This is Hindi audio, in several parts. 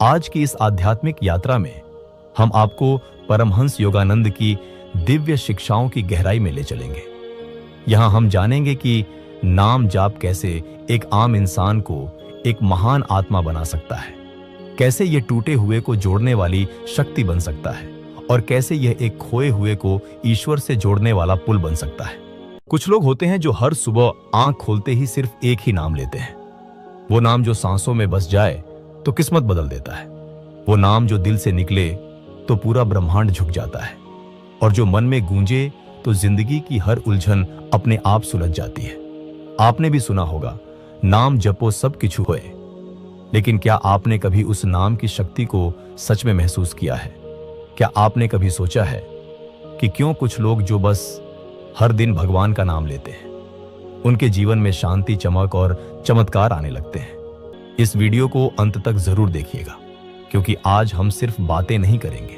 आज की इस आध्यात्मिक यात्रा में हम आपको परमहंस योगानंद की दिव्य शिक्षाओं की गहराई में ले चलेंगे। यहां हम जानेंगे कि नाम जाप कैसे एक आम इंसान को एक महान आत्मा बना सकता है, कैसे यह टूटे हुए को जोड़ने वाली शक्ति बन सकता है और कैसे यह एक खोए हुए को ईश्वर से जोड़ने वाला पुल बन सकता है। कुछ लोग होते हैं जो हर सुबह आंख खोलते ही सिर्फ एक ही नाम लेते हैं। वो नाम जो सांसों में बस जाए तो किस्मत बदल देता है। वो नाम जो दिल से निकले तो पूरा ब्रह्मांड झुक जाता है और जो मन में गूंजे तो जिंदगी की हर उलझन अपने आप सुलझ जाती है। आपने भी सुना होगा, नाम जपो सब किछु होए। लेकिन क्या आपने कभी उस नाम की शक्ति को सच में महसूस किया है? क्या आपने कभी सोचा है कि क्यों कुछ लोग जो बस हर दिन भगवान का नाम लेते हैं, उनके जीवन में शांति, चमक और चमत्कार आने लगते हैं? इस वीडियो को अंत तक जरूर देखिएगा, क्योंकि आज हम सिर्फ बातें नहीं करेंगे।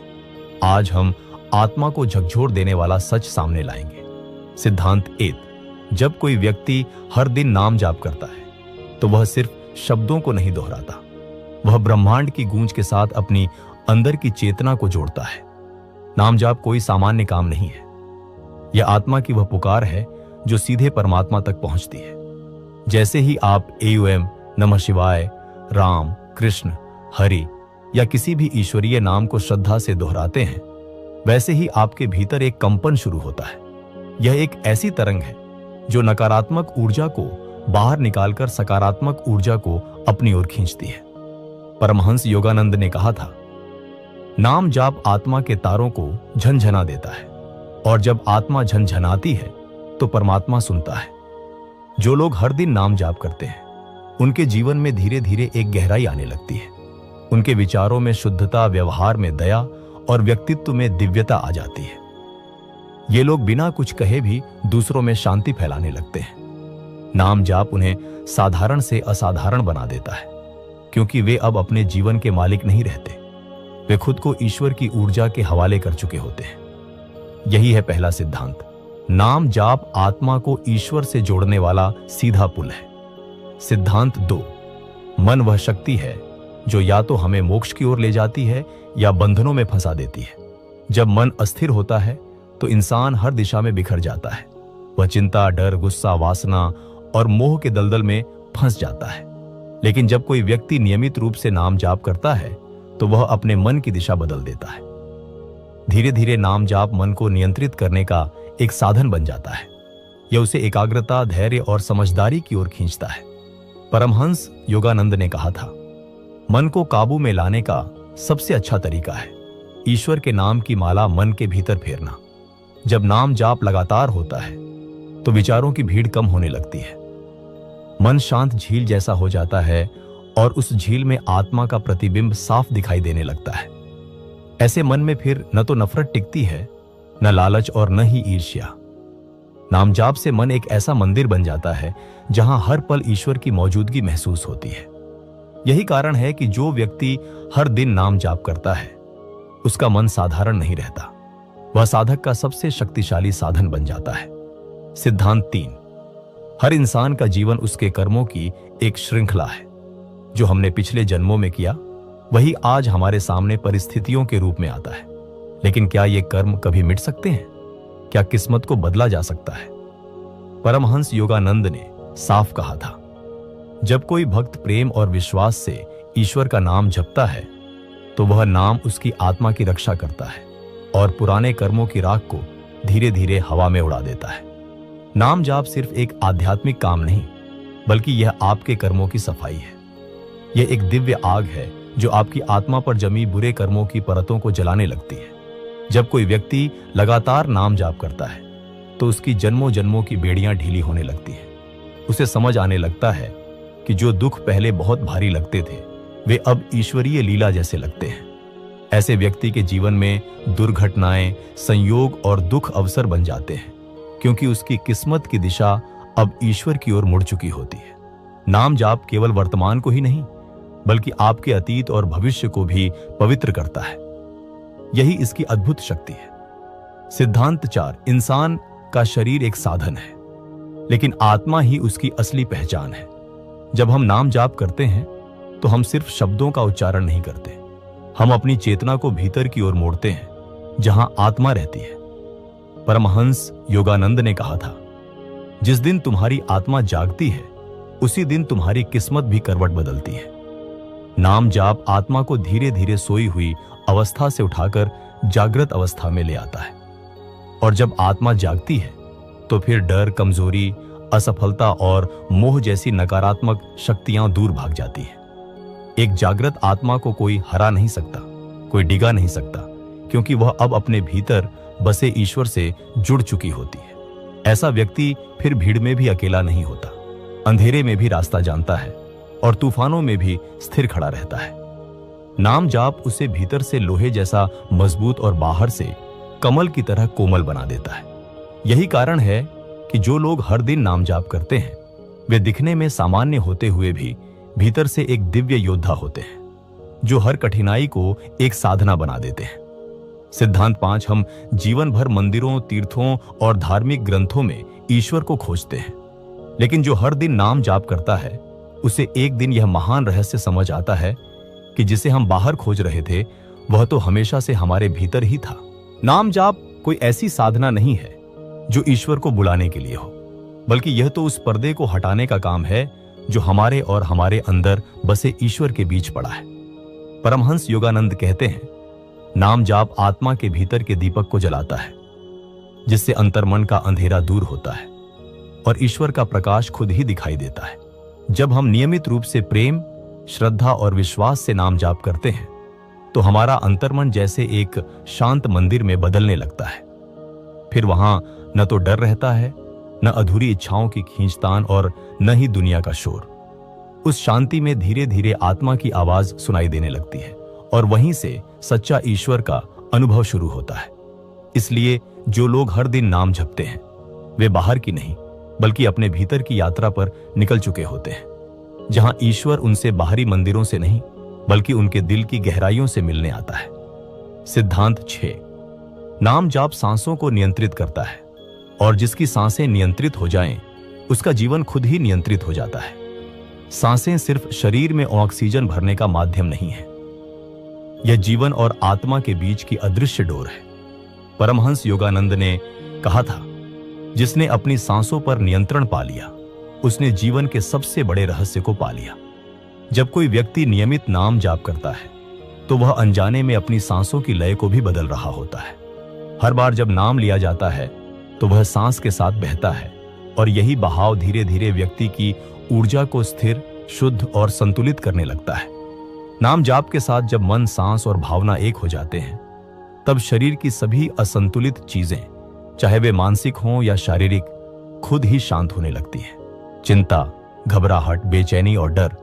आज हम आत्मा को झकझोर देने वाला सच सामने लाएंगे। सिद्धांत 1। जब कोई व्यक्ति हर दिन नाम जाप करता है तो वह सिर्फ शब्दों को नहीं दोहराता, वह ब्रह्मांड की गूंज के साथ अपनी अंदर की चेतना को जोड़ता है। नाम जाप कोई सामान्य काम नहीं है। यह आत्मा की वह पुकार है जो सीधे परमात्मा तक पहुंचती है। जैसे ही आप AUM, नमः शिवाय, राम, कृष्ण, हरि या किसी भी ईश्वरीय नाम को श्रद्धा से दोहराते हैं, वैसे ही आपके भीतर एक कंपन शुरू होता है। यह एक ऐसी तरंग है जो नकारात्मक ऊर्जा को बाहर निकालकर सकारात्मक ऊर्जा को अपनी ओर खींचती है। परमहंस योगानंद ने कहा था, नाम जाप आत्मा के तारों को झनझना देता है और जब आत्मा झनझनाती है तो परमात्मा सुनता है। जो लोग हर दिन नाम जाप करते हैं, उनके जीवन में धीरे धीरे एक गहराई आने लगती है। उनके विचारों में शुद्धता, व्यवहार में दया और व्यक्तित्व में दिव्यता आ जाती है। ये लोग बिना कुछ कहे भी दूसरों में शांति फैलाने लगते हैं। नाम जाप उन्हें साधारण से असाधारण बना देता है, क्योंकि वे अब अपने जीवन के मालिक नहीं रहते। वे खुद को ईश्वर की ऊर्जा के हवाले कर चुके होते हैं। यही है पहला सिद्धांत। नाम जाप आत्मा को ईश्वर से जोड़ने वाला सीधा पुल है। सिद्धांत 2। मन वह शक्ति है जो या तो हमें मोक्ष की ओर ले जाती है या बंधनों में फंसा देती है। जब मन अस्थिर होता है तो इंसान हर दिशा में बिखर जाता है। वह चिंता, डर, गुस्सा, वासना और मोह के दलदल में फंस जाता है। लेकिन जब कोई व्यक्ति नियमित रूप से नाम जाप करता है तो वह अपने मन की दिशा बदल देता है। धीरे धीरे नाम जाप मन को नियंत्रित करने का एक साधन बन जाता है। यह उसे एकाग्रता, धैर्य और समझदारी की ओर खींचता है। परमहंस योगानंद ने कहा था, मन को काबू में लाने का सबसे अच्छा तरीका है ईश्वर के नाम की माला मन के भीतर फेरना। जब नाम जाप लगातार होता है तो विचारों की भीड़ कम होने लगती है। मन शांत झील जैसा हो जाता है और उस झील में आत्मा का प्रतिबिंब साफ दिखाई देने लगता है। ऐसे मन में फिर न तो नफरत टिकती है, न लालच और न ही ईर्ष्या। नाम जाप से मन एक ऐसा मंदिर बन जाता है जहां हर पल ईश्वर की मौजूदगी महसूस होती है। यही कारण है कि जो व्यक्ति हर दिन नाम जाप करता है, उसका मन साधारण नहीं रहता। वह साधक का सबसे शक्तिशाली साधन बन जाता है। सिद्धांत 3। हर इंसान का जीवन उसके कर्मों की एक श्रृंखला है। जो हमने पिछले जन्मों में किया, वही आज हमारे सामने परिस्थितियों के रूप में आता है। लेकिन क्या ये कर्म कभी मिट सकते हैं? क्या किस्मत को बदला जा सकता है? परमहंस योगानंद ने साफ कहा था, जब कोई भक्त प्रेम और विश्वास से ईश्वर का नाम जपता है तो वह नाम उसकी आत्मा की रक्षा करता है और पुराने कर्मों की राख को धीरे धीरे हवा में उड़ा देता है। नाम जाप सिर्फ एक आध्यात्मिक काम नहीं, बल्कि यह आपके कर्मों की सफाई है। यह एक दिव्य आग है जो आपकी आत्मा पर जमी बुरे कर्मों की परतों को जलाने लगती है। जब कोई व्यक्ति लगातार नाम जाप करता है तो उसकी जन्मों जन्मों की बेड़ियां ढीली होने लगती हैं। उसे समझ आने लगता है कि जो दुख पहले बहुत भारी लगते थे, वे अब ईश्वरीय लीला जैसे लगते हैं। ऐसे व्यक्ति के जीवन में दुर्घटनाएं, संयोग और दुख अवसर बन जाते हैं, क्योंकि उसकी किस्मत की दिशा अब ईश्वर की ओर मुड़ चुकी होती है। नाम जाप केवल वर्तमान को ही नहीं, बल्कि आपके अतीत और भविष्य को भी पवित्र करता है। यही इसकी अद्भुत शक्ति है। सिद्धांत 4। इंसान का शरीर एक साधन है, लेकिन आत्मा ही उसकी असली पहचान है। जब हम नाम जाप करते हैं तो हम सिर्फ शब्दों का उच्चारण नहीं करते, हम अपनी चेतना को भीतर की ओर मोड़ते हैं जहां आत्मा रहती है। परमहंस योगानंद ने कहा था, जिस दिन तुम्हारी आत्मा जागती है उसी दिन तुम्हारी किस्मत भी करवट बदलती है। नाम जाप आत्मा को धीरे धीरे सोई हुई अवस्था से उठाकर जागृत अवस्था में ले आता है, और जब आत्मा जागती है तो फिर डर, कमजोरी, असफलता और मोह जैसी नकारात्मक शक्तियां दूर भाग जाती है। एक जागृत आत्मा को कोई हरा नहीं सकता, कोई डिगा नहीं सकता, क्योंकि वह अब अपने भीतर बसे ईश्वर से जुड़ चुकी होती है। ऐसा व्यक्ति फिर भीड़ में भी अकेला नहीं होता, अंधेरे में भी रास्ता जानता है और तूफानों में भी स्थिर खड़ा रहता है। नाम जाप उसे भीतर से लोहे जैसा मजबूत और बाहर से कमल की तरह कोमल बना देता है। यही कारण है कि जो लोग हर दिन नाम जाप करते हैं वे दिखने में सामान्य होते हुए भी भीतर से एक दिव्य योद्धा होते हैं, जो हर कठिनाई को एक साधना बना देते हैं। सिद्धांत 5, हम जीवन भर मंदिरों, तीर्थों और धार्मिक ग्रंथों में ईश्वर को खोजते हैं, लेकिन जो हर दिन नाम जाप करता है उसे एक दिन यह महान रहस्य समझ आता है कि जिसे हम बाहर खोज रहे थे वह तो हमेशा से हमारे भीतर ही था। नाम जाप कोई ऐसी साधना नहीं है जो ईश्वर को बुलाने के लिए हो, बल्कि यह तो उस पर्दे को हटाने का काम है जो हमारे और हमारे अंदर बसे ईश्वर के बीच पड़ा है। परमहंस योगानंद कहते हैं, नाम जाप आत्मा के भीतर के दीपक को जलाता है, जिससे अंतर्मन का अंधेरा दूर होता है और ईश्वर का प्रकाश खुद ही दिखाई देता है। जब हम नियमित रूप से प्रेम, श्रद्धा और विश्वास से नाम जाप करते हैं तो हमारा अंतर्मन जैसे एक शांत मंदिर में बदलने लगता है। फिर वहां न तो डर रहता है, न अधूरी इच्छाओं की खींचतान और न ही दुनिया का शोर। उस शांति में धीरे धीरे आत्मा की आवाज सुनाई देने लगती है और वहीं से सच्चा ईश्वर का अनुभव शुरू होता है। इसलिए जो लोग हर दिन नाम जपते हैं वे बाहर की नहीं बल्कि अपने भीतर की यात्रा पर निकल चुके होते हैं, जहां ईश्वर उनसे बाहरी मंदिरों से नहीं बल्कि उनके दिल की गहराइयों से मिलने आता है। सिद्धांत 6, नाम जाप सांसों को नियंत्रित करता है, और जिसकी सांसें नियंत्रित हो जाएं, उसका जीवन खुद ही नियंत्रित हो जाता है। सांसें सिर्फ शरीर में ऑक्सीजन भरने का माध्यम नहीं है, यह जीवन और आत्मा के बीच की अदृश्य डोर है। परमहंस योगानंद ने कहा था, जिसने अपनी सांसों पर नियंत्रण पा लिया उसने जीवन के सबसे बड़े रहस्य को पा लिया। जब कोई व्यक्ति नियमित नाम जाप करता है तो वह अनजाने में अपनी सांसों की लय को भी बदल रहा होता है। हर बार जब नाम लिया जाता है तो वह सांस के साथ बहता है, और यही बहाव धीरे धीरे व्यक्ति की ऊर्जा को स्थिर, शुद्ध और संतुलित करने लगता है। नाम जाप के साथ जब मन, सांस और भावना एक हो जाते हैं तब शरीर की सभी असंतुलित चीजें, चाहे वे मानसिक हों या शारीरिक, खुद ही शांत होने लगती हैं। चिंता, घबराहट, बेचैनी और डर,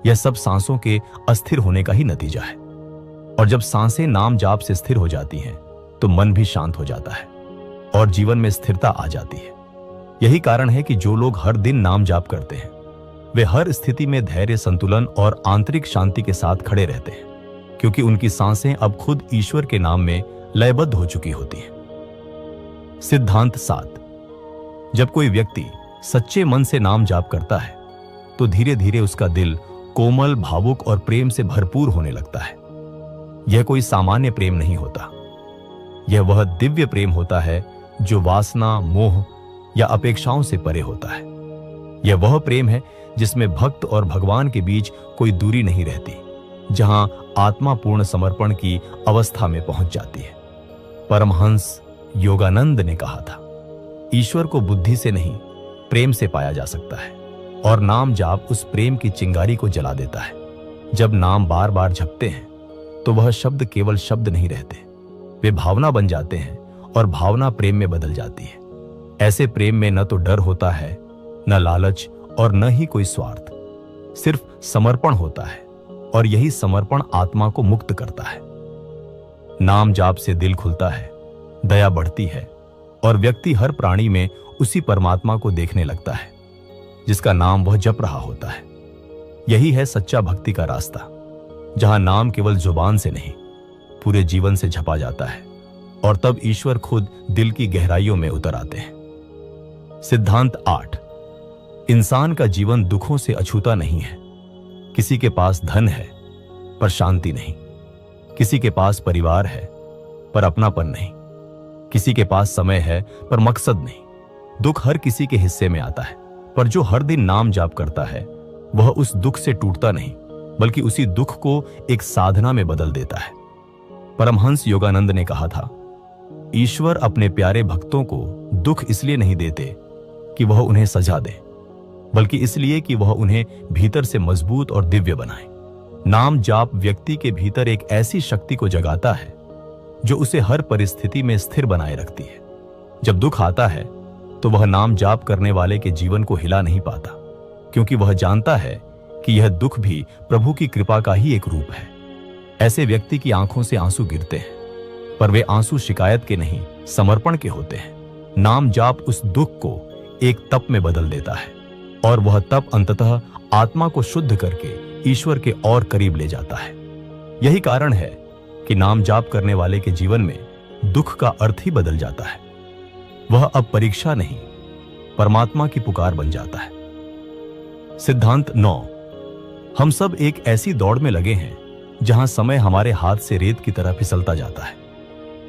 यह सब सांसों के अस्थिर होने का ही नतीजा है। और जब सांसें नाम जाप से स्थिर हो जाती हैं तो मन भी शांत हो जाता है और जीवन में स्थिरता आ जाती है। यही कारण है कि जो लोग हर दिन नाम जाप करते हैं वे हर स्थिति में धैर्य, संतुलन और आंतरिक शांति के साथ खड़े रहते हैं, क्योंकि उनकी सांसें अब खुद ईश्वर के नाम में लयबद्ध हो चुकी होती हैं। सिद्धांत 7, जब कोई व्यक्ति सच्चे मन से नाम जाप करता है तो धीरे धीरे उसका दिल कोमल, भावुक और प्रेम से भरपूर होने लगता है। यह कोई सामान्य प्रेम नहीं होता, यह वह दिव्य प्रेम होता है जो वासना, मोह या अपेक्षाओं से परे होता है। यह वह प्रेम है जिसमें भक्त और भगवान के बीच कोई दूरी नहीं रहती, जहां आत्मा पूर्ण समर्पण की अवस्था में पहुंच जाती है। परमहंस योगानंद ने कहा था, ईश्वर को बुद्धि से नहीं प्रेम से पाया जा सकता है, और नाम जाप उस प्रेम की चिंगारी को जला देता है। जब नाम बार बार जपते हैं तो वह शब्द केवल शब्द नहीं रहते, वे भावना बन जाते हैं और भावना प्रेम में बदल जाती है। ऐसे प्रेम में न तो डर होता है, न लालच और न ही कोई स्वार्थ, सिर्फ समर्पण होता है, और यही समर्पण आत्मा को मुक्त करता है। नाम जाप से दिल खुलता है, दया बढ़ती है और व्यक्ति हर प्राणी में उसी परमात्मा को देखने लगता है जिसका नाम वह जप रहा होता है। यही है सच्चा भक्ति का रास्ता, जहां नाम केवल जुबान से नहीं पूरे जीवन से झपा जाता है, और तब ईश्वर खुद दिल की गहराइयों में उतर आते हैं। सिद्धांत 8, इंसान का जीवन दुखों से अछूता नहीं है, किसी के पास धन है पर शांति नहीं, किसी के पास परिवार है पर अपनापन नहीं, किसी के पास समय है पर मकसद नहीं। दुख हर किसी के हिस्से में आता है, पर जो हर दिन नाम जाप करता है वह उस दुख से टूटता नहीं, बल्कि उसी दुख को एक साधना में बदल देता है। परमहंस योगानंद ने कहा था, ईश्वर अपने प्यारे भक्तों को दुख इसलिए नहीं देते कि वह उन्हें सजा दे, बल्कि इसलिए कि वह उन्हें भीतर से मजबूत और दिव्य बनाए। नाम जाप व्यक्ति के भीतर एक ऐसी शक्ति को जगाता है जो उसे हर परिस्थिति में स्थिर बनाए रखती है। जब दुख आता है तो वह नाम जाप करने वाले के जीवन को हिला नहीं पाता, क्योंकि वह जानता है कि यह दुख भी प्रभु की कृपा का ही एक रूप है। ऐसे व्यक्ति की आंखों से आंसू गिरते हैं, पर वे आंसू शिकायत के नहीं, समर्पण के होते हैं। नाम जाप उस दुख को एक तप में बदल देता है, और वह तप अंततः आत्मा को शुद्ध करके ईश्वर के और करीब ले जाता है। यही कारण है कि नाम जाप करने वाले के जीवन में दुख का अर्थ ही बदल जाता है। वह अब परीक्षा नहीं, परमात्मा की पुकार बन जाता है। सिद्धांत 9। हम सब एक ऐसी दौड़ में लगे हैं जहां समय हमारे हाथ से रेत की तरह फिसलता जाता है।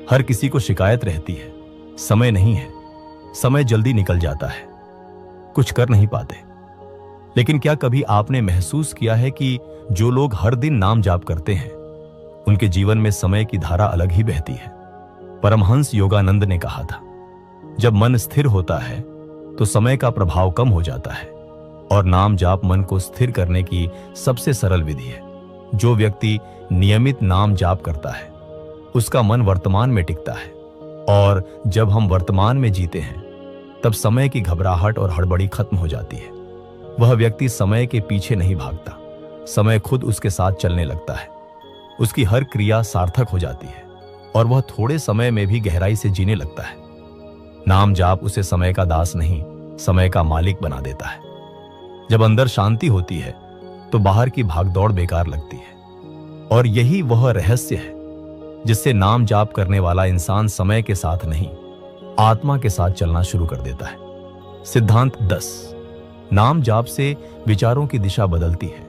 हर किसी को शिकायत रहती है, समय नहीं है, समय जल्दी निकल जाता है, कुछ कर नहीं पाते। लेकिन क्या कभी आपने महसूस किया है कि जो लोग हर दिन नाम जाप करते हैं उनके जीवन में समय की धारा अलग ही बहती है? परमहंस योगानंद ने कहा था, जब मन स्थिर होता है तो समय का प्रभाव कम हो जाता है, और नाम जाप मन को स्थिर करने की सबसे सरल विधि है। जो व्यक्ति नियमित नाम जाप करता है उसका मन वर्तमान में टिकता है, और जब हम वर्तमान में जीते हैं तब समय की घबराहट और हड़बड़ी खत्म हो जाती है। वह व्यक्ति समय के पीछे नहीं भागता, समय खुद उसके साथ चलने लगता है। उसकी हर क्रिया सार्थक हो जाती है और वह थोड़े समय में भी गहराई से जीने लगता है। नाम जाप उसे समय का दास नहीं, समय का मालिक बना देता है। जब अंदर शांति होती है तो बाहर की भागदौड़ बेकार लगती है, और यही वह रहस्य है जिससे नाम जाप करने वाला इंसान समय के साथ नहीं, आत्मा के साथ चलना शुरू कर देता है। सिद्धांत 10। नाम जाप से विचारों की दिशा बदलती है,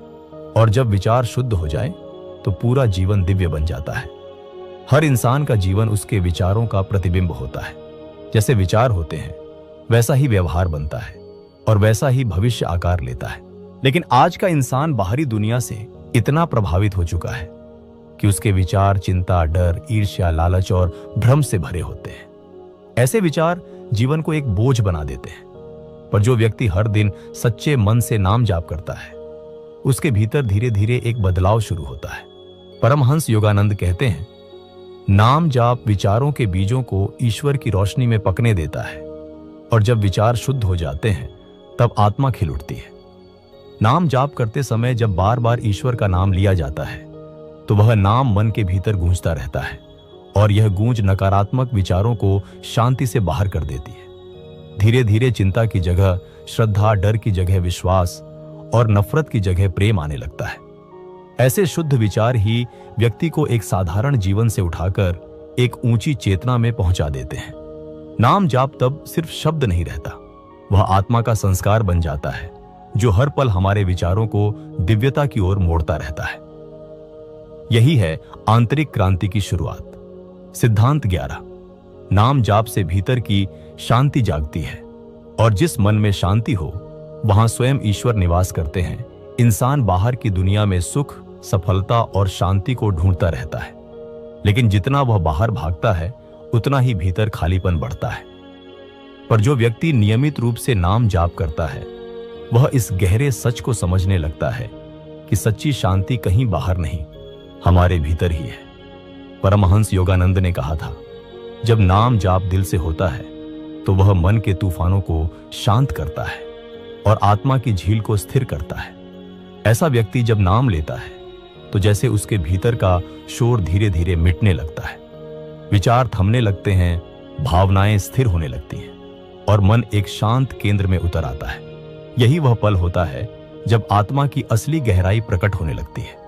और जब विचार शुद्ध हो जाए तो पूरा जीवन दिव्य बन जाता है। हर इंसान का जीवन उसके विचारों का प्रतिबिंब होता है। जैसे विचार होते हैं वैसा ही व्यवहार बनता है, और वैसा ही भविष्य आकार लेता है। लेकिन आज का इंसान बाहरी दुनिया से इतना प्रभावित हो चुका है कि उसके विचार चिंता, डर, ईर्ष्या, लालच और भ्रम से भरे होते हैं। ऐसे विचार जीवन को एक बोझ बना देते हैं, पर जो व्यक्ति हर दिन सच्चे मन से नाम जाप करता है उसके भीतर धीरे धीरे एक बदलाव शुरू होता है। परमहंस योगानंद कहते हैं, नाम जाप विचारों के बीजों को ईश्वर की रोशनी में पकने देता है, और जब विचार शुद्ध हो जाते हैं तब आत्मा खिल उठती है। नाम जाप करते समय जब बार बार ईश्वर का नाम लिया जाता है तो वह नाम मन के भीतर गूंजता रहता है, और यह गूंज नकारात्मक विचारों को शांति से बाहर कर देती है। धीरे धीरे चिंता की जगह श्रद्धा, डर की जगह विश्वास और नफरत की जगह प्रेम आने लगता है। ऐसे शुद्ध विचार ही व्यक्ति को एक साधारण जीवन से उठाकर एक ऊंची चेतना में पहुंचा देते हैं। नाम जाप तब सिर्फ शब्द नहीं रहता, वह आत्मा का संस्कार बन जाता है जो हर पल हमारे विचारों को दिव्यता की ओर मोड़ता रहता है। यही है आंतरिक क्रांति की शुरुआत। सिद्धांत 11। नाम जाप से भीतर की शांति जागती है, और जिस मन में शांति हो वहां स्वयं ईश्वर निवास करते हैं। इंसान बाहर की दुनिया में सुख, सफलता और शांति को ढूंढता रहता है, लेकिन जितना वह बाहर भागता है उतना ही भीतर खालीपन बढ़ता है। पर जो व्यक्ति नियमित रूप से नाम जाप करता है वह इस गहरे सच को समझने लगता है कि सच्ची शांति कहीं बाहर नहीं, हमारे भीतर ही है। परमहंस योगानंद ने कहा था, जब नाम जाप दिल से होता है तो वह मन के तूफानों को शांत करता है और आत्मा की झील को स्थिर करता है। ऐसा व्यक्ति जब नाम लेता है तो जैसे उसके भीतर का शोर धीरे धीरे मिटने लगता है, विचार थमने लगते हैं, भावनाएं स्थिर होने लगती हैं, और मन एक शांत केंद्र में उतर आता है। यही वह पल होता है जब आत्मा की असली गहराई प्रकट होने लगती है।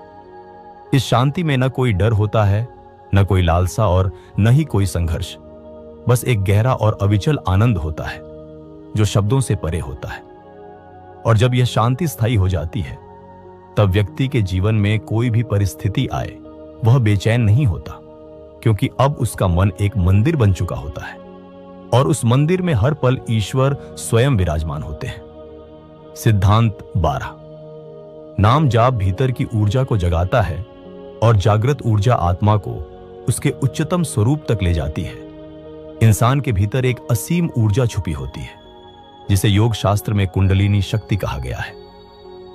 इस शांति में न कोई डर होता है, न कोई लालसा और न ही कोई संघर्ष। बस एक गहरा और अविचल आनंद होता है जो शब्दों से परे होता है। और जब यह शांति स्थायी हो जाती है तब व्यक्ति के जीवन में कोई भी परिस्थिति आए वह बेचैन नहीं होता, क्योंकि अब उसका मन एक मंदिर बन चुका होता है और उस मंदिर में हर पल ईश्वर स्वयं विराजमान होते हैं। सिद्धांत 12। नाम जाप भीतर की ऊर्जा को जगाता है और जागृत ऊर्जा आत्मा को उसके उच्चतम स्वरूप तक ले जाती है। इंसान के भीतर एक असीम ऊर्जा छुपी होती है, जिसे योग शास्त्र में कुंडलिनी शक्ति कहा गया है।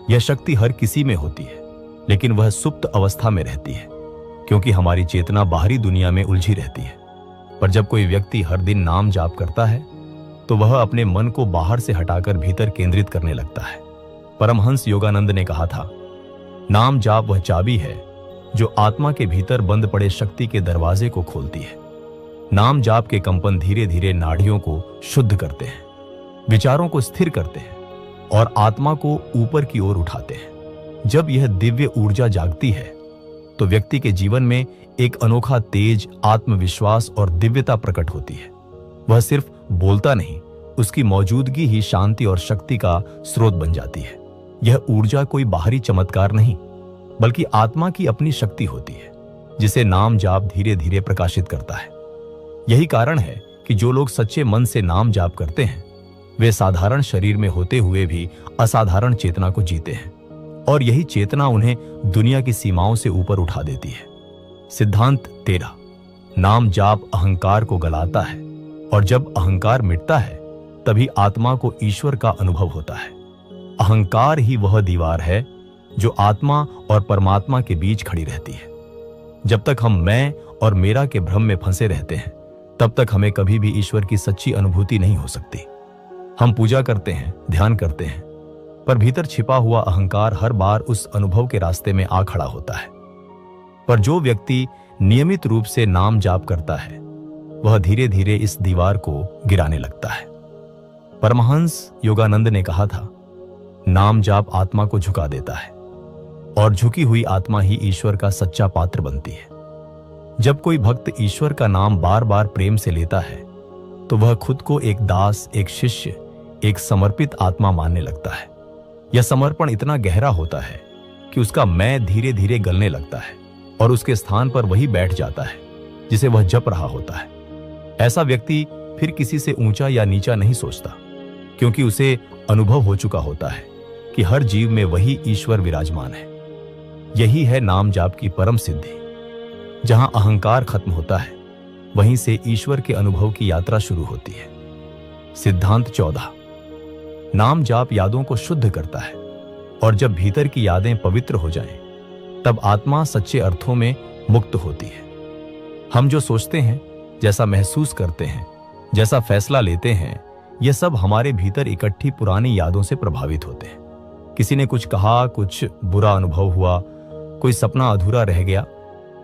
यह शक्ति हर किसी में होती है, लेकिन वह सुप्त अवस्था में रहती है, क्योंकि हमारी चेतना बाहरी दुनिया में उलझी रहती है। पर जब कोई व्यक्ति हर दिन नाम जाप करता है तो वह अपने मन को बाहर से हटाकर भीतर केंद्रित करने लगता है। परमहंस योगानंद ने कहा था, नाम जाप वह चाबी है जो आत्मा के भीतर बंद पड़े शक्ति के दरवाजे को खोलती है। नाम जाप के कंपन धीरे धीरे नाड़ियों को शुद्ध करते हैं, विचारों को स्थिर करते हैं और आत्मा को ऊपर की ओर उठाते हैं। जब यह दिव्य ऊर्जा जागती है तो व्यक्ति के जीवन में एक अनोखा तेज, आत्मविश्वास और दिव्यता प्रकट होती है। वह सिर्फ बोलता नहीं, उसकी मौजूदगी ही शांति और शक्ति का स्रोत बन जाती है। यह ऊर्जा कोई बाहरी चमत्कार नहीं, बल्कि आत्मा की अपनी शक्ति होती है, जिसे नाम जाप धीरे धीरे प्रकाशित करता है। यही कारण है कि जो लोग सच्चे मन से नाम जाप करते हैं वे साधारण शरीर में होते हुए भी असाधारण चेतना को जीते हैं, और यही चेतना उन्हें दुनिया की सीमाओं से ऊपर उठा देती है। सिद्धांत 13। नाम जाप अहंकार को गलाता है, और जब अहंकार मिटता है तभी आत्मा को ईश्वर का अनुभव होता है। अहंकार ही वह दीवार है जो आत्मा और परमात्मा के बीच खड़ी रहती है। जब तक हम मैं और मेरा के भ्रम में फंसे रहते हैं तब तक हमें कभी भी ईश्वर की सच्ची अनुभूति नहीं हो सकती। हम पूजा करते हैं, ध्यान करते हैं, पर भीतर छिपा हुआ अहंकार हर बार उस अनुभव के रास्ते में आ खड़ा होता है। पर जो व्यक्ति नियमित रूप से नाम जाप करता है वह धीरे धीरे इस दीवार को गिराने लगता है। परमहंस योगानंद ने कहा था, नाम जाप आत्मा को झुका देता है और झुकी हुई आत्मा ही ईश्वर का सच्चा पात्र बनती है। जब कोई भक्त ईश्वर का नाम बार बार प्रेम से लेता है तो वह खुद को एक दास, एक शिष्य, एक समर्पित आत्मा मानने लगता है। यह समर्पण इतना गहरा होता है कि उसका मैं धीरे धीरे गलने लगता है और उसके स्थान पर वही बैठ जाता है जिसे वह जप रहा होता है। ऐसा व्यक्ति फिर किसी से ऊंचा या नीचा नहीं सोचता, क्योंकि उसे अनुभव हो चुका होता है कि हर जीव में वही ईश्वर विराजमान है। यही है नाम जाप की परम सिद्धि। जहां अहंकार खत्म होता है वहीं से ईश्वर के अनुभव की यात्रा शुरू होती है। सिद्धांत 14। नाम जाप यादों को शुद्ध करता है, और जब भीतर की यादें पवित्र हो जाएं, तब आत्मा सच्चे अर्थों में मुक्त होती है। हम जो सोचते हैं, जैसा महसूस करते हैं, जैसा फैसला लेते हैं, यह सब हमारे भीतर इकट्ठी पुरानी यादों से प्रभावित होते हैं। किसी ने कुछ कहा, कुछ बुरा अनुभव हुआ, कोई सपना अधूरा रह गया,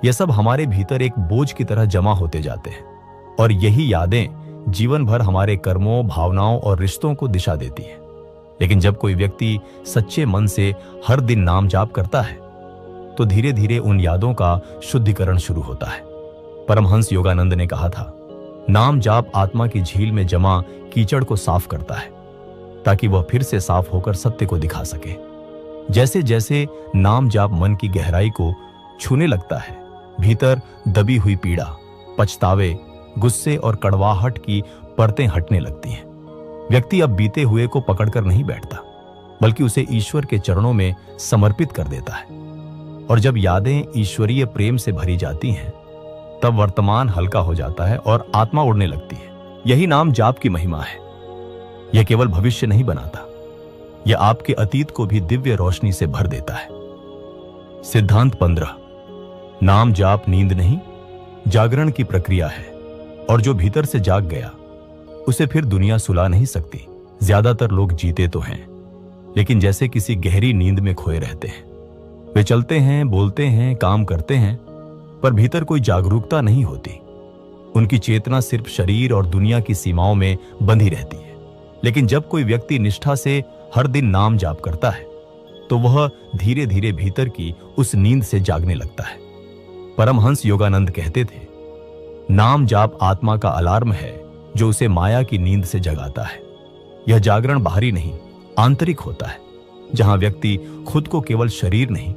यह सब हमारे भीतर एक बोझ की तरह जमा होते जाते हैं, और यही यादें जीवन भर हमारे कर्मों, भावनाओं और रिश्तों को दिशा देती हैं। लेकिन जब कोई व्यक्ति सच्चे मन से हर दिन नाम जाप करता है तो धीरे धीरे उन यादों का शुद्धिकरण शुरू होता है। परमहंस योगानंद ने कहा था, नाम जाप आत्मा की झील में जमा कीचड़ को साफ करता है, ताकि वह फिर से साफ होकर सत्य को दिखा सके। जैसे जैसे नाम जाप मन की गहराई को छूने लगता है, भीतर दबी हुई पीड़ा, पछतावे, गुस्से और कड़वाहट की परतें हटने लगती हैं। व्यक्ति अब बीते हुए को पकड़कर नहीं बैठता, बल्कि उसे ईश्वर के चरणों में समर्पित कर देता है। और जब यादें ईश्वरीय प्रेम से भरी जाती हैं, तब वर्तमान हल्का हो जाता है और आत्मा उड़ने लगती है। यही नाम जाप की महिमा है। यह केवल भविष्य नहीं बनाता, यह आपके अतीत को भी दिव्य रोशनी से भर देता है। सिद्धांत 15। नाम जाप नींद नहीं, जागरण की प्रक्रिया है, और जो भीतर से जाग गया उसे फिर दुनिया सुला नहीं सकती। ज्यादातर लोग जीते तो हैं, लेकिन जैसे किसी गहरी नींद में खोए रहते हैं। वे चलते हैं, बोलते हैं, काम करते हैं, पर भीतर कोई जागरूकता नहीं होती। उनकी चेतना सिर्फ शरीर और दुनिया की सीमाओं में बंधी रहती है। लेकिन जब कोई व्यक्ति निष्ठा से हर दिन नाम जाप करता है तो वह धीरे धीरे भीतर की उस नींद से जागने लगता है। परमहंस योगानंद कहते थे, नाम जाप आत्मा का अलार्म है जो उसे माया की नींद से जगाता है। यह जागरण बाहरी नहीं, आंतरिक होता है। जहां व्यक्ति खुद को केवल शरीर नहीं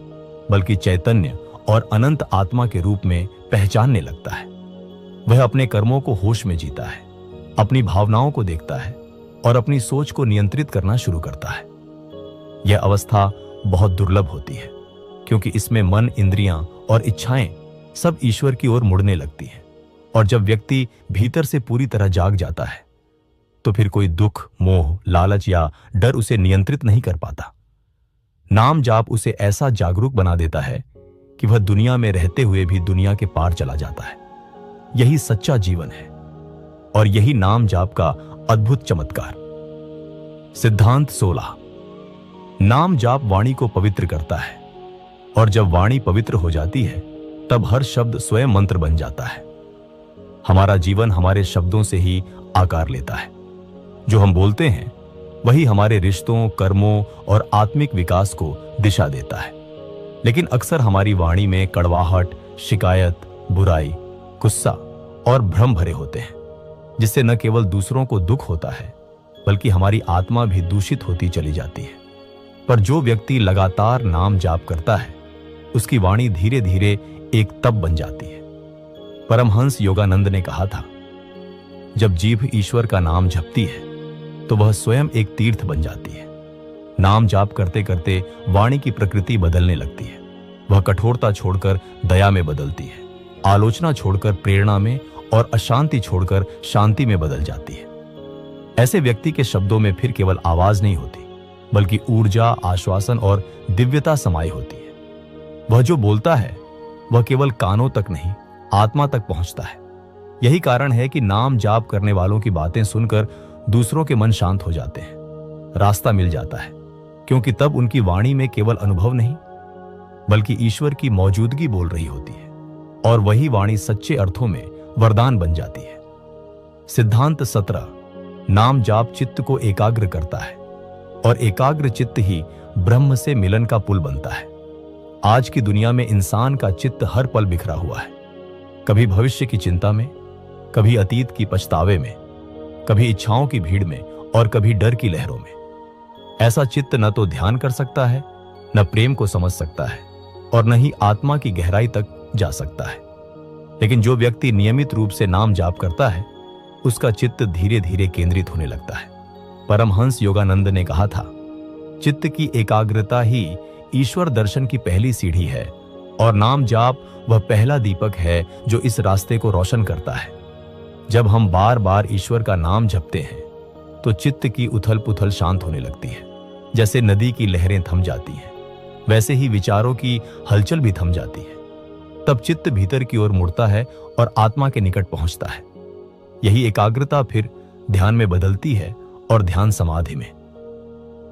बल्कि चैतन्य और अनंत आत्मा के रूप में पहचानने लगता है। वह अपने कर्मों को होश में जीता है, अपनी भावनाओं को देखता है और अपनी सोच को नियंत्रित करना शुरू करता है। यह अवस्था बहुत दुर्लभ होती है क्योंकि इसमें मन, इंद्रियां और इच्छाएं सब ईश्वर की ओर मुड़ने लगती हैं। और जब व्यक्ति भीतर से पूरी तरह जाग जाता है तो फिर कोई दुख, मोह, लालच या डर उसे नियंत्रित नहीं कर पाता। नाम जाप उसे ऐसा जागरूक बना देता है कि वह दुनिया में रहते हुए भी दुनिया के पार चला जाता है। यही सच्चा जीवन है और यही नाम जाप का अद्भुत चमत्कार। सिद्धांत 16। नाम जाप वाणी को पवित्र करता है और जब वाणी पवित्र हो जाती है तब हर शब्द स्वयं मंत्र बन जाता है। हमारा जीवन हमारे शब्दों से ही आकार लेता है। जो हम बोलते हैं वही हमारे रिश्तों, कर्मों और आत्मिक विकास को दिशा देता है। लेकिन अक्सर हमारी वाणी में कड़वाहट, शिकायत, बुराई, गुस्सा और भ्रम भरे होते हैं, जिससे न केवल दूसरों को दुख होता है बल्कि हमारी आत्मा भी दूषित होती चली जाती है। पर जो व्यक्ति लगातार नाम जाप करता है उसकी वाणी धीरे धीरे एक तप बन जाती है। परमहंस योगानंद ने कहा था, जब जीभ ईश्वर का नाम जपती है तो वह स्वयं एक तीर्थ बन जाती है। नाम जाप करते करते वाणी की प्रकृति बदलने लगती है। वह कठोरता छोड़कर दया में बदलती है, आलोचना छोड़कर प्रेरणा में और अशांति छोड़कर शांति में बदल जाती है। ऐसे व्यक्ति के शब्दों में फिर केवल आवाज नहीं होती बल्कि ऊर्जा, आश्वासन और दिव्यता समाई होती है। वह जो बोलता है वह केवल कानों तक नहीं, आत्मा तक पहुंचता है। यही कारण है कि नाम जाप करने वालों की बातें सुनकर दूसरों के मन शांत हो जाते हैं, रास्ता मिल जाता है, क्योंकि तब उनकी वाणी में केवल अनुभव नहीं बल्कि ईश्वर की मौजूदगी बोल रही होती है और वही वाणी सच्चे अर्थों में वरदान बन जाती है। सिद्धांत 17। नाम जाप चित्त को एकाग्र करता है और एकाग्र चित्त ही ब्रह्म से मिलन का पुल बनता है। आज की दुनिया में इंसान का चित्त हर पल बिखरा हुआ है, कभी भविष्य की चिंता में, कभी अतीत की पछतावे में, कभी इच्छाओं की भीड़ में और कभी डर की लहरों में। ऐसा चित्त न तो ध्यान कर सकता है, न प्रेम को समझ सकता है और न ही आत्मा की गहराई तक जा सकता है। लेकिन जो व्यक्ति नियमित रूप से नाम जाप करता है उसका चित्त धीरे धीरे केंद्रित होने लगता है। परमहंस योगानंद ने कहा था, चित्त की एकाग्रता ही ईश्वर दर्शन की पहली सीढ़ी है और नाम जाप वह पहला दीपक है जो इस रास्ते को रोशन करता है। जब हम बार बार ईश्वर का नाम जपते हैं तो चित्त की उथल पुथल शांत होने लगती है। जैसे नदी की लहरें थम जाती हैं, वैसे ही विचारों की हलचल भी थम जाती है। तब चित्त भीतर की ओर मुड़ता है और आत्मा के निकट पहुंचता है। यही एकाग्रता फिर ध्यान में बदलती है और ध्यान समाधि में।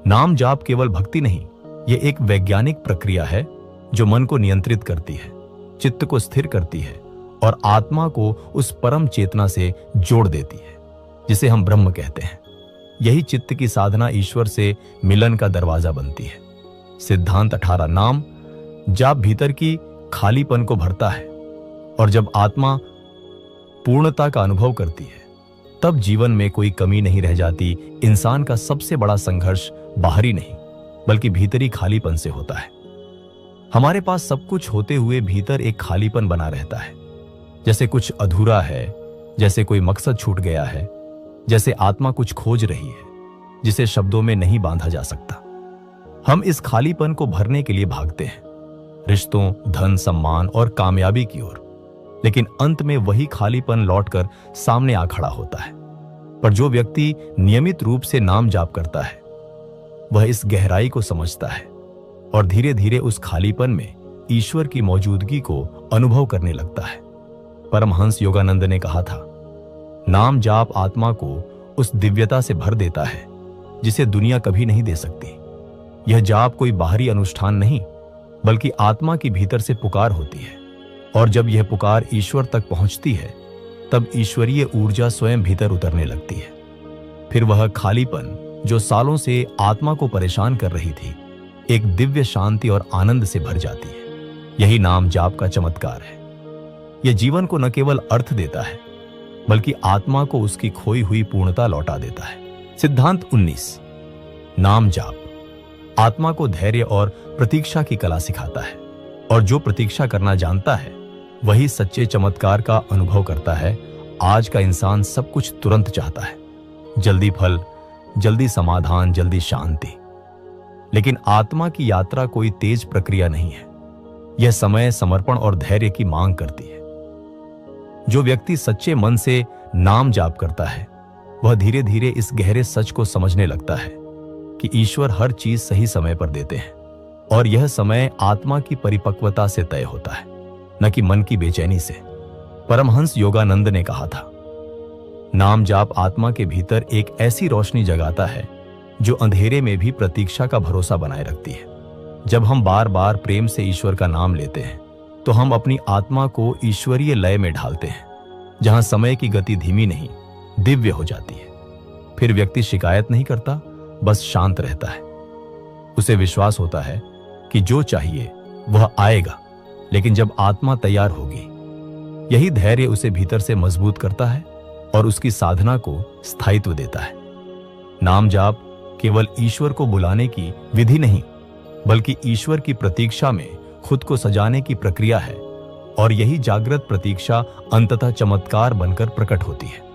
नाम जाप केवल भक्ति नहीं, यह एक वैज्ञानिक प्रक्रिया है जो मन को नियंत्रित करती है, चित्त को स्थिर करती है और आत्मा को उस परम चेतना से जोड़ देती है जिसे हम ब्रह्म कहते हैं। यही चित्त की साधना ईश्वर से मिलन का दरवाजा बनती है। सिद्धांत 18। नाम जाप भीतर की खालीपन को भरता है और जब आत्मा पूर्णता का अनुभव करती है तब जीवन में कोई कमी नहीं रह जाती। इंसान का सबसे बड़ा संघर्ष बाहरी नहीं बल्कि भीतरी खालीपन से होता है। हमारे पास सब कुछ होते हुए भीतर एक खालीपन बना रहता है, जैसे कुछ अधूरा है, जैसे कोई मकसद छूट गया है, जैसे आत्मा कुछ खोज रही है जिसे शब्दों में नहीं बांधा जा सकता। हम इस खालीपन को भरने के लिए भागते हैं, रिश्तों, धन, सम्मान और कामयाबी की ओर, लेकिन अंत में वही खालीपन लौटकर सामने आ खड़ा होता है। पर जो व्यक्ति नियमित रूप से नाम जाप करता है वह इस गहराई को समझता है और धीरे धीरे उस खालीपन में ईश्वर की मौजूदगी को अनुभव करने लगता है। परमहंस योगानंद ने कहा था, नाम जाप आत्मा को उस दिव्यता से भर देता है जिसे दुनिया कभी नहीं दे सकती। यह जाप कोई बाहरी अनुष्ठान नहीं बल्कि आत्मा की भीतर से पुकार होती है और जब यह पुकार ईश्वर तक पहुंचती है तब ईश्वरीय ऊर्जा स्वयं भीतर उतरने लगती है। फिर वह खालीपन जो सालों से आत्मा को परेशान कर रही थी एक दिव्य शांति और आनंद से भर जाती है। यही नाम जाप का चमत्कार है। यह जीवन को न केवल अर्थ देता है बल्कि आत्मा को उसकी खोई हुई पूर्णता लौटा देता है। सिद्धांत 19। नाम जाप आत्मा को धैर्य और प्रतीक्षा की कला सिखाता है, और जो प्रतीक्षा करना जानता है वही सच्चे चमत्कार का अनुभव करता है। आज का इंसान सब कुछ तुरंत चाहता है, जल्दी फल, जल्दी समाधान, जल्दी शांति। लेकिन आत्मा की यात्रा कोई तेज प्रक्रिया नहीं है। यह समय, समर्पण और धैर्य की मांग करती है। जो व्यक्ति सच्चे मन से नाम जाप करता है वह धीरे धीरे इस गहरे सच को समझने लगता है कि ईश्वर हर चीज सही समय पर देते हैं, और यह समय आत्मा की परिपक्वता से तय होता है, न कि मन की बेचैनी से। परमहंस योगानंद ने कहा था, नाम जाप आत्मा के भीतर एक ऐसी रोशनी जगाता है जो अंधेरे में भी प्रतीक्षा का भरोसा बनाए रखती है। जब हम बार बार प्रेम से ईश्वर का नाम लेते हैं तो हम अपनी आत्मा को ईश्वरीय लय में ढालते हैं, जहां समय की गति धीमी नहीं, दिव्य हो जाती है। फिर व्यक्ति शिकायत नहीं करता, बस शांत रहता है। उसे विश्वास होता है कि जो चाहिए वह आएगा, लेकिन जब आत्मा तैयार होगी। यही धैर्य उसे भीतर से मजबूत करता है और उसकी साधना को स्थायित्व देता है। नाम जाप केवल ईश्वर को बुलाने की विधि नहीं, बल्कि ईश्वर की प्रतीक्षा में खुद को सजाने की प्रक्रिया है, और यही जागृत प्रतीक्षा अंततः चमत्कार बनकर प्रकट होती है।